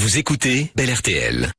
Vous écoutez Bel RTL.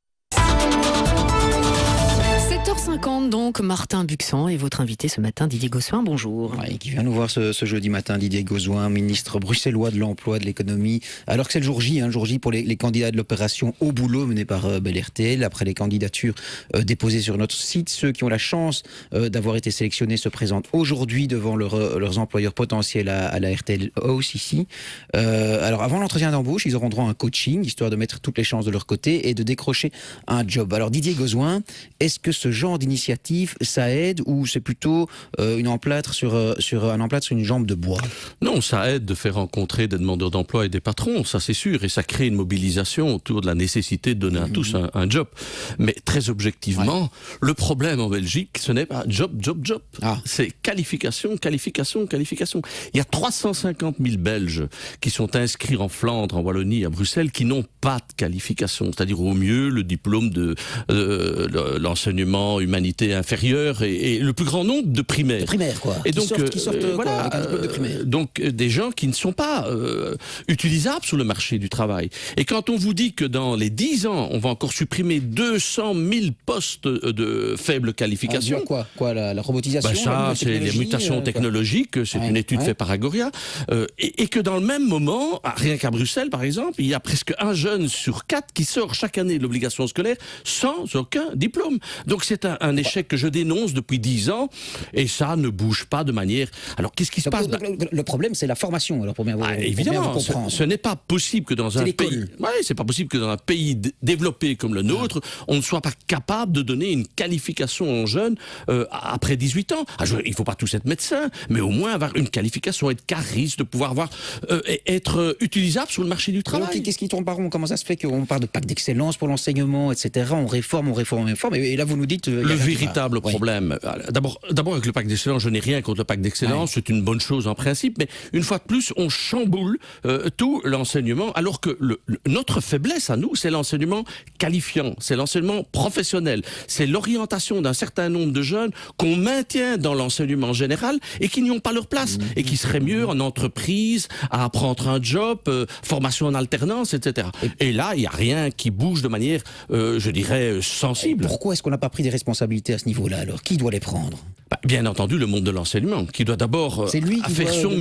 7h50 donc, Martin Buxan est votre invité ce matin, Didier Gossuin, bonjour. Ouais, qui vient nous voir ce jeudi matin, Didier Gossuin, ministre bruxellois de l'emploi, de l'économie. Alors que c'est le jour J, jour J pour les candidats de l'opération Au Boulot menée par Bel RTL. Après les candidatures déposées sur notre site, ceux qui ont la chance d'avoir été sélectionnés se présentent aujourd'hui devant leurs employeurs potentiels à la RTL House ici. Alors avant l'entretien d'embauche, ils auront droit à un coaching, histoire de mettre toutes les chances de leur côté et de décrocher un job. Alors Didier Gossuin, est-ce que ce genre d'initiative, ça aide ou c'est plutôt un emplâtre sur une jambe de bois? Non, ça aide de faire rencontrer des demandeurs d'emploi et des patrons, ça c'est sûr, et ça crée une mobilisation autour de la nécessité de donner à tous un job. Mais très objectivement, le problème en Belgique, ce n'est pas job. C'est qualification. Il y a 350 000 Belges qui sont inscrits en Flandre, en Wallonie, à Bruxelles, qui n'ont pas de qualification, c'est-à-dire au mieux le diplôme de l'enseignement humanité inférieure et le plus grand nombre de primaires. De primaires, quoi. Et qui donc, sortent voilà, avec un diplôme de primaire. donc des gens qui ne sont pas utilisables sur le marché du travail. Et quand on vous dit que dans les 10 ans, on va encore supprimer 200 000 postes de faible qualification... Quoi, la robotisation, ça, c'est les mutations technologiques, c'est une étude faite par Agoria, et que dans le même moment, rien qu'à Bruxelles par exemple, il y a presque un jeune sur 4 qui sort chaque année de l'obligation scolaire sans aucun diplôme. Donc c'est un échec que je dénonce depuis 10 ans, et ça ne bouge pas de manière... Alors qu'est-ce qui se passe? Le problème, c'est la formation. Alors pour bien évidemment, ce n'est pas possible que dans un pays... c'est pas possible que dans un pays développé comme le nôtre, on ne soit pas capable de donner une qualification aux jeunes après 18 ans. Il ne faut pas tous être médecins, mais au moins avoir une qualification, être cariste, de pouvoir être utilisable sur le marché du travail. Alors, qu'est-ce qui tourne par rond? Comment ça se fait qu'on parle de pacte d'excellence pour l'enseignement, etc. On réforme, et là vous nous dites... Le véritable problème... D'abord avec le pacte d'excellence, je n'ai rien contre le pacte d'excellence, c'est une bonne chose en principe, mais une fois de plus, on chamboule tout l'enseignement, alors que notre faiblesse à nous, c'est l'enseignement qualifiant, c'est l'enseignement professionnel, c'est l'orientation d'un certain nombre de jeunes qu'on maintient dans l'enseignement général et qui n'y ont pas leur place, et qui seraient mieux en entreprise, à apprendre un job, formation en alternance, etc. Et là, il n'y a rien qui bouge de manière, je dirais, sensible. Pourquoi est-ce qu'on n'a pas pris des responsabilités à ce niveau-là alors? Qui doit les prendre? Bien entendu, le monde de l'enseignement, qui doit d'abord faire son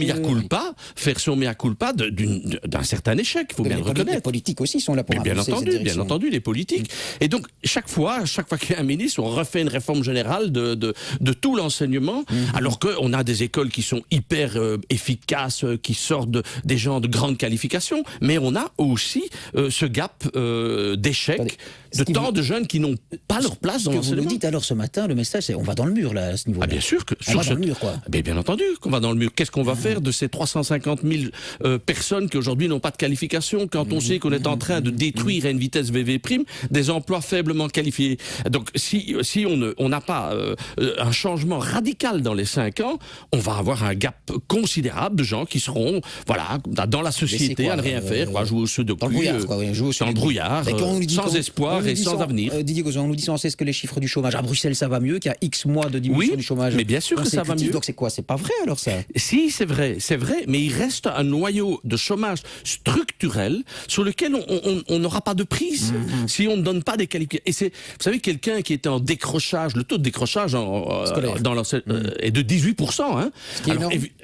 mea culpa d'un certain échec, il faut bien le reconnaître. Les politiques aussi sont là pour bien entendu, les politiques. Et donc, chaque fois qu'il y a un ministre, on refait une réforme générale de tout l'enseignement, alors qu'on a des écoles qui sont hyper efficaces, qui sortent des gens de grande qualification, mais on a aussi ce gap d'échec de tant de jeunes qui n'ont pas leur place dans l'enseignement. Vous nous dites alors ce matin, le message c'est on va dans le mur là, à ce niveau-là. Bien sûr que on va dans le mur, quoi. Bien entendu qu'on va dans le mur. Qu'est-ce qu'on va faire de ces 350 000 personnes qui aujourd'hui n'ont pas de qualification, quand on sait qu'on est en train de détruire à une vitesse VV prime des emplois faiblement qualifiés? Donc si on n'a pas un changement radical dans les 5 ans, on va avoir un gap considérable de gens qui seront dans la société à ne rien faire, jouer au sudoku, dans le brouillard, sans espoir et sans avenir. Didier Gossuin, on nous dit sans cesse que les chiffres du chômage à Bruxelles ça va mieux, qu'il y a X mois de diminution du chômage. Mais bien sûr que ça va mieux. Donc c'est quoi? C'est pas vrai alors ça? Si, c'est vrai, mais il reste un noyau de chômage structurel sur lequel on n'aura pas de prise si on ne donne pas des qualifications. Et vous savez, quelqu'un qui était en décrochage, le taux de décrochage dans est de 18%.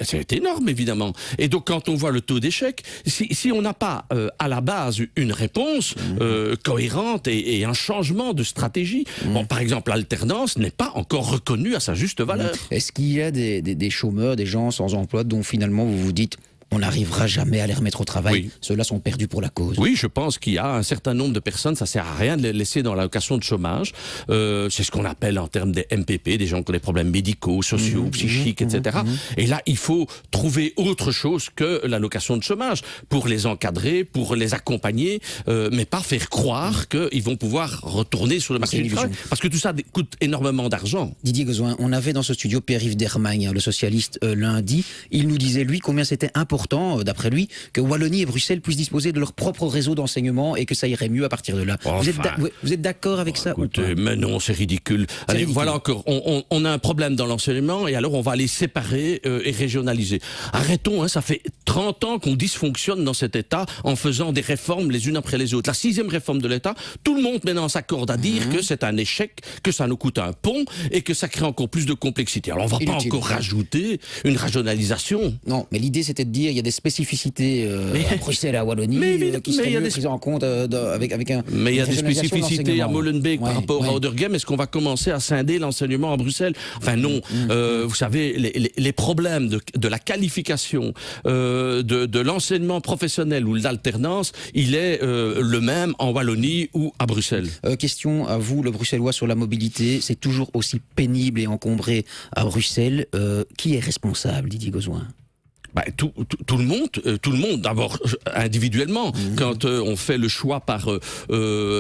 C'est énorme, évidemment. Et donc quand on voit le taux d'échec, si on n'a pas à la base une réponse cohérente et un changement de stratégie, par exemple l'alternance n'est pas encore reconnue à sa juste valeur. Est-ce qu'il y a des chômeurs, des gens sans emploi dont finalement vous vous dites on n'arrivera jamais à les remettre au travail, ceux-là sont perdus pour la cause? Oui, je pense qu'il y a un certain nombre de personnes, ça sert à rien de les laisser dans l'allocation de chômage. C'est ce qu'on appelle en termes des MPP, des gens qui ont des problèmes médicaux, sociaux, psychiques, etc. Et là, il faut trouver autre chose que l'allocation de chômage pour les encadrer, pour les accompagner, mais pas faire croire qu'ils vont pouvoir retourner sur le marché du travail, parce que tout ça coûte énormément d'argent. Didier Gossuin, on avait dans ce studio Pierre-Yves Dermagne, le socialiste, lundi. Il nous disait, lui, combien c'était important important, d'après lui, que Wallonie et Bruxelles puissent disposer de leur propre réseau d'enseignement et que ça irait mieux à partir de là. Vous êtes d'accord avec ça? Écoutez, mais non, c'est ridicule. Allez, ridicule. voilà encore, on a un problème dans l'enseignement et alors on va les séparer et régionaliser. Arrêtons, ça fait 30 ans qu'on dysfonctionne dans cet État en faisant des réformes les unes après les autres. La 6e réforme de l'État, tout le monde maintenant s'accorde à dire que c'est un échec, que ça nous coûte un pont et que ça crée encore plus de complexité. Alors on va pas encore rajouter une régionalisation. Non, mais l'idée c'était de dire il y a des spécificités à Bruxelles et à Wallonie qui seraient mieux prises en compte avec un. Mais il y a des spécificités à Molenbeek par rapport à Oderghem. Est-ce qu'on va commencer à scinder l'enseignement à Bruxelles? Enfin non. Vous savez, les problèmes de la qualification, de l'enseignement professionnel ou de l'alternance, il est le même en Wallonie ou à Bruxelles. Question à vous, le Bruxellois, sur la mobilité. C'est toujours aussi pénible et encombré à Bruxelles. Qui est responsable, Didier Gauzoin? Tout le monde, d'abord individuellement, quand on fait le choix par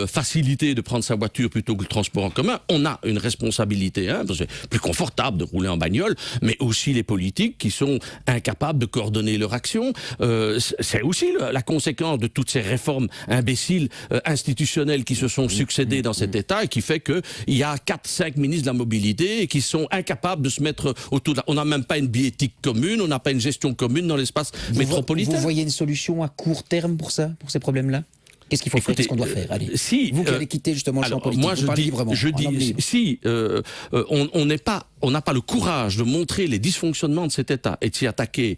facilité de prendre sa voiture plutôt que le transport en commun, on a une responsabilité, parce que c'est plus confortable de rouler en bagnole, mais aussi les politiques qui sont incapables de coordonner leur action. C'est aussi la conséquence de toutes ces réformes imbéciles institutionnelles qui se sont succédées dans cet État et qui fait qu'il y a 4-5 ministres de la mobilité et qui sont incapables de se mettre autour de on n'a même pas une biéthique commune, on n'a pas une gestion commune dans l'espace métropolitain. Vous voyez une solution à court terme pour ça, pour ces problèmes-là? Qu'est-ce qu'il faut faire? Qu'est-ce qu'on doit faire? Allez. Vous qui allez quitter justement le champ politique, moi je dis, si on n'a pas le courage de montrer les dysfonctionnements de cet État et de s'y attaquer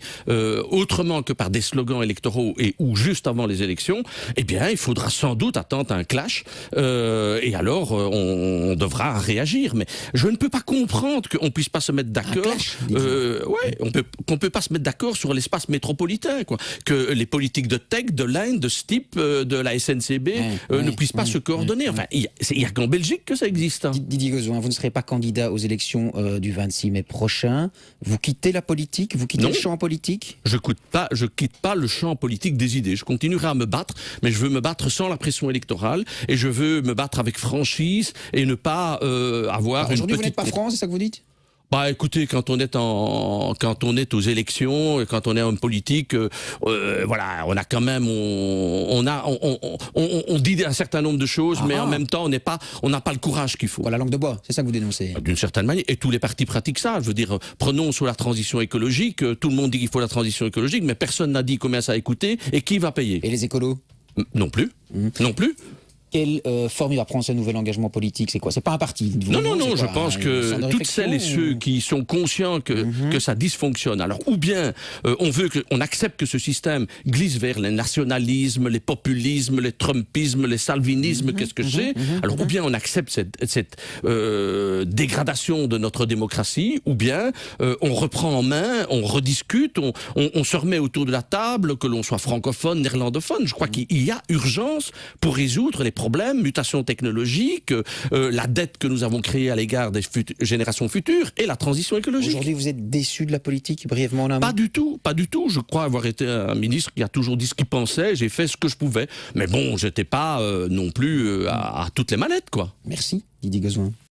autrement que par des slogans électoraux et ou juste avant les élections, eh bien, il faudra sans doute attendre un clash et alors on devra réagir. Mais je ne peux pas comprendre qu'on puisse pas se mettre d'accord. Qu'on peut pas se mettre d'accord sur l'espace métropolitain, quoi. Que les politiques de tech, de l'Inde, de STIP, de la SNCB ne puissent pas se coordonner. Enfin, il y a qu'en Belgique que ça existe. Didier Gauzoin, vous ne serez pas candidat aux élections du 26 mai prochain. Vous quittez la politique? Vous quittez le champ politique? Je quitte pas le champ politique des idées. Je continuerai à me battre, mais je veux me battre sans la pression électorale et je veux me battre avec franchise et ne pas avoir une Aujourd'hui, vous n'êtes pas franc, c'est ça que vous dites? Écoutez, quand on est aux élections, et quand on est homme politique, voilà, on a quand même, on dit un certain nombre de choses, mais en même temps, on n'a pas le courage qu'il faut. La langue de bois, c'est ça que vous dénoncez? D'une certaine manière, et tous les partis pratiquent ça. Je veux dire, prenons sur la transition écologique. Tout le monde dit qu'il faut la transition écologique, mais personne n'a dit combien ça a coûté et qui va payer. Et les écolos? Non plus. Non plus. Quelle forme il va prendre ce nouvel engagement politique? C'est quoi? C'est pas un parti? Non, je pense que toutes celles et ceux qui sont conscients que ça dysfonctionne, alors ou bien on accepte que ce système glisse vers les nationalismes, les populismes, les trumpismes, les salvinismes, qu'est-ce que c'est? Alors ou bien on accepte cette dégradation de notre démocratie, ou bien on reprend en main, on rediscute, on se remet autour de la table, que l'on soit francophone, néerlandophone. Je crois qu'il y a urgence pour résoudre les problèmes, mutations technologiques, la dette que nous avons créée à l'égard des générations futures et la transition écologique. Aujourd'hui, vous êtes déçu de la politique, brièvement en un mot? Pas du tout. Je crois avoir été un ministre qui a toujours dit ce qu'il pensait, j'ai fait ce que je pouvais. Mais bon, j'étais pas non plus à toutes les manettes, quoi. Merci, Didier Gauzoin.